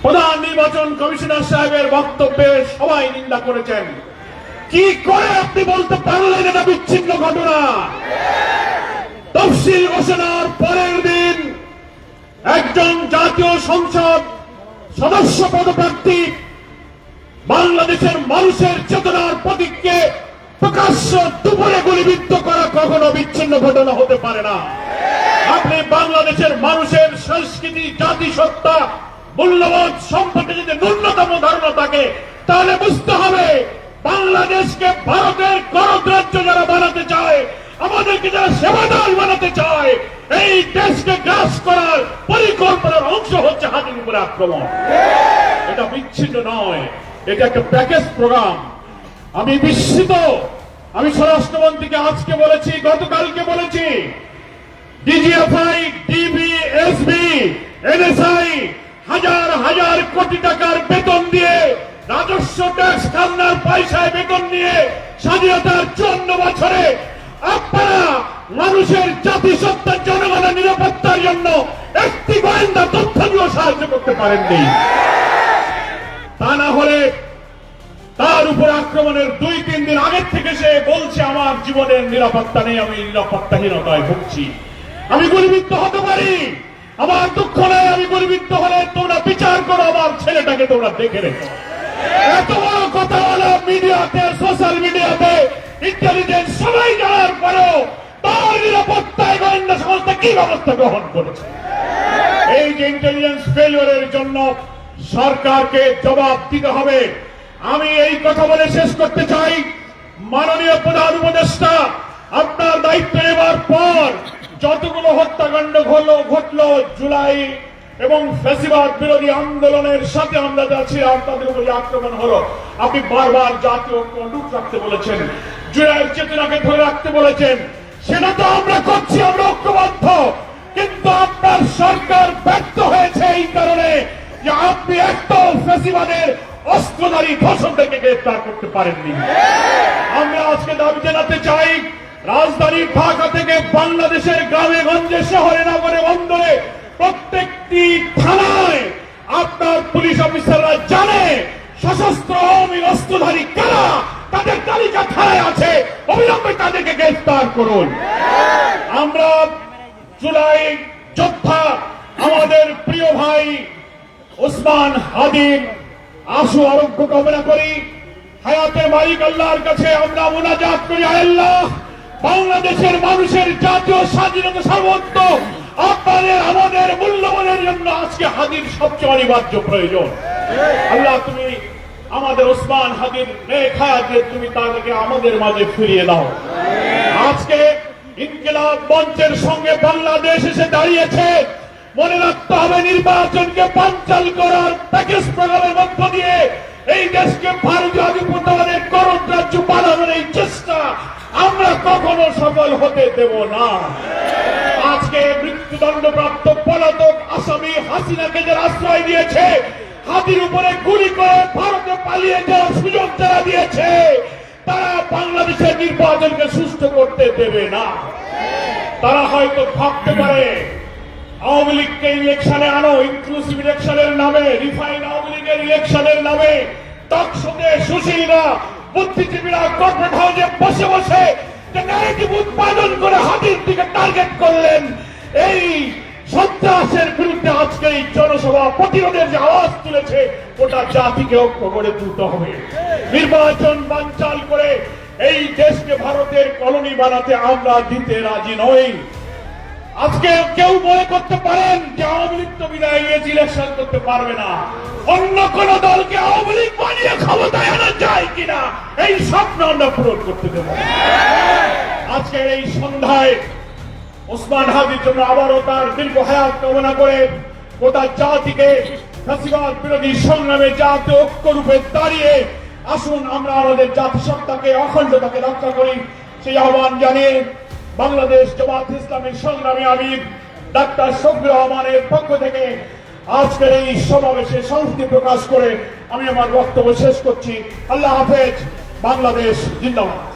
প্রধান নির্বাচন কমিশনার সাহেবের বক্তব্যে সবাই নিন্দা করেছেন। কি করে আপনি বলতে পারলেন এটা বিচ্ছিন্ন ঘটনা? তফসিল ঘোষণার পরের দিন একজন জাতীয় সংসদ সদস্য পদপ্রার্থী বাংলাদেশের মানুষের চেতনার প্রতীককে প্রকাশ্য দুপুরে গুলিবিদ্ধ করা কখনো বিচ্ছিন্ন ঘটনা হতে পারে না। আপনি বাংলাদেশের মানুষের সংস্কৃতি, জাতিসত্তা, মূল্যবোধ সম্পর্কে যদি ন্যূনতম ধারণা থাকে তাহলে বুঝতে হবে বাংলাদেশকে ভারতের গণরাজ্য যারা বানাতে চায়, আমাদেরকে যারা সেবাদার বানাতে চায়, এই দেশকে গ্রাস করার পরিকল্পনার অংশ হচ্ছে হাতির উপরে আক্রমণ। এটা বিচ্ছিন্ন নয়, এটা একটা প্যাকেজ প্রোগ্রাম। আমি বিস্মিত। আমি স্বরাষ্ট্রমন্ত্রীকে আজকে বলেছি, গতকালকে বলেছি, ডিজিএফআই, ডিবি, এসবি, এনএসআই হাজার হাজার কোটি টাকার বেতন দিয়ে, রাজস্ব ট্যাক্স খাজনার পয়সায় বেতন নিয়ে স্বাধীনতার 54 বছরে আপনারা মানুষের জাতিসত্তার, জনগণের নিরাপত্তার জন্য একটি গোয়েন্দা তথ্য দিয়েও সাহায্য করতে পারেননি। তা না হলে তার উপর আক্রমণের 2-3 দিন আগের থেকে সে বলছে আমার জীবনের নিরাপত্তা নেই, আমি নিরাপত্তাহীনতায় ভুগছি, আমি গুলিবিদ্ধ হতে পারি, আমার দুঃখ নেই, আমি গুলিবিদ্ধ হলে তোমরা বিচার করো, আমার ছেলেটাকে তোমরা দেখে রেখো। এত বড় কথা হলো মিডিয়াতে, সোশ্যাল মিডিয়াতে, ইন্টেলিজেন্স সবাই জানার পরেও তার নিরাপত্তায় গোয়েন্দা সংস্থা কি ব্যবস্থা গ্রহণ করেছে? এই যে ইন্টেলিজেন্স ফেলিওরের জন্য সরকারকে জবাব দিতে হবে। আমি এই কথা বলে শেষ করতে চাই, মাননীয় প্রধান উপদেষ্টা, আপনার দায়িত্ব নেবার পর যতগুলো হত্যাকাণ্ড ঘটলো জুলাই এবং ফ্যাসিবাদ বিরোধী আন্দোলনের সাথে আমরা যাচ্ছি, তাদের উপরে আক্রমণ হলো, আপনি বারবার জাতীয় ঐক্য অটুট রাখতে বলেছেন, জুলাইয়ের চেতনাকে ধরে রাখতে বলেছেন। সেটা তো আমরা করছি, আমরা ঐক্যবদ্ধ, কিন্তু আপনার সরকার ব্যর্থ হয়েছে এই কারণে যে আপনি একটাও ফ্যাসিবাদের অস্ত্রধারী ধর্ষকদেরকে গ্রেফতার করতে পারেননি। আমরা আজকে দাবি জানাতে চাই, রাজধানী ঢাকা থেকে বাংলাদেশের গ্রামে গঞ্জে, শহরে, নগরে, বন্দরে প্রত্যেকটি থানায় আপনার পুলিশ অফিসাররা জানে সশস্ত্র আওয়ামী অস্ত্রধারী কারা, তাদের তালিকা থানায় আছে, অবিলম্বে তাদেরকে গ্রেফতার করুন। আমরা জুলাই যোদ্ধা আমাদের প্রিয় ভাই ওসমান হাদির আশু আরোগ্য কামনা করি। হায়াতের মালিক আল্লাহর কাছে আমরা মুনাজাত করি, আল্লাহ বাংলাদেশের মানুষের জাতীয় স্বাধীনতা, সার্বভৌমত্ব, আপনাদের আমাদের মূল্যবোধের জন্য আজকে হাদির সবচেয়ে অনিবার্য প্রয়োজন। আল্লাহ তুমি আমাদের ওসমান হাদির নেক হায়াতে তুমি তাদেরকে আমাদের মাঝে ফিরিয়ে দাও। আজকে ইনকিলাব মঞ্চের সঙ্গে বাংলাদেশ এসে দাঁড়িয়েছে। মনে রাখতে হবে, নির্বাচনকে বানচাল করার প্যাকেজ প্রোগ্রামের মধ্য দিয়ে এই দেশকে ভারতীয় আধিপত্যবাদের গণরাজ্য বানানোর এই চেষ্টা আমরা কখনো সফল হতে দেব না। আজকে মৃত্যুদণ্ডপ্রাপ্ত পলাতক আসামি হাসিনাকে যারা আশ্রয় দিয়েছে, হাতির উপরে গুলি করে ভারতে পালিয়ে যাওয়ার সুযোগ যারা দিয়েছে, তারা বাংলাদেশের নির্বাচনকে সুষ্ঠু করতে দেবে না। তারা হয়তো ভাবতে পারে আওয়ামী লীগকে ইলেকশনে আনো, ইনক্লুসিভ ইলেকশনের নামে, রিফাইন আওয়ামী লীগের ইলেকশনের নামে টকশোতে সুশীলরা, বুদ্ধিজীবীরা কর্পোরেট হাউসে বসে বসে যে ন্যারেটিভ উৎপাদন করে হাতির দিকে টার্গেট করলেন। এই সন্ত্রাসের বিরুদ্ধে আজকে এই জনসভা প্রতিরোধের যে আওয়াজ তুলেছে, ওটা জাতিকে ঐক্য করে তুলতে হবে। নির্বাচন বানচাল করে এই দেশকে ভারতের কলোনি বানাতে আমরা দিতে রাজি নই। আজকে কেউ মনে করতে পারেন যে আওয়ামী লীগ তো বিদায় নিয়েছে, ইলেকশন করতে পারবে না, অন্য কোন দলকে আওয়ামী লীগ বানিয়ে ক্ষমতায় আনা যায় কিনা এই স্বপ্ন আমরা পূরণ করতে দেব। আজকে এই সন্ধ্যায় ওসমান হাদির জন্য আবারও তার দীর্ঘ হায়াত কামনা করে গোটা জাতিকে ফ্যাসিবাদ বিরোধী সংগ্রামে জাতীয় ঐক্য রূপে দাঁড়িয়ে আসুন আমরা আমাদের জাতিসত্তাকে, অখণ্ডতাকে রক্ষা করি, সেই আহ্বান জানিয়ে বাংলাদেশ জামাত ইসলামীর সংগ্রামী আমির ডাক্তার শফিউর রহমানের পক্ষ থেকে আজকের এই সমাবেশে সংহতি প্রকাশ করে আমি আমার বক্তব্য শেষ করছি। আল্লাহ হাফেজ। বাংলাদেশ জিন্দাবাদ।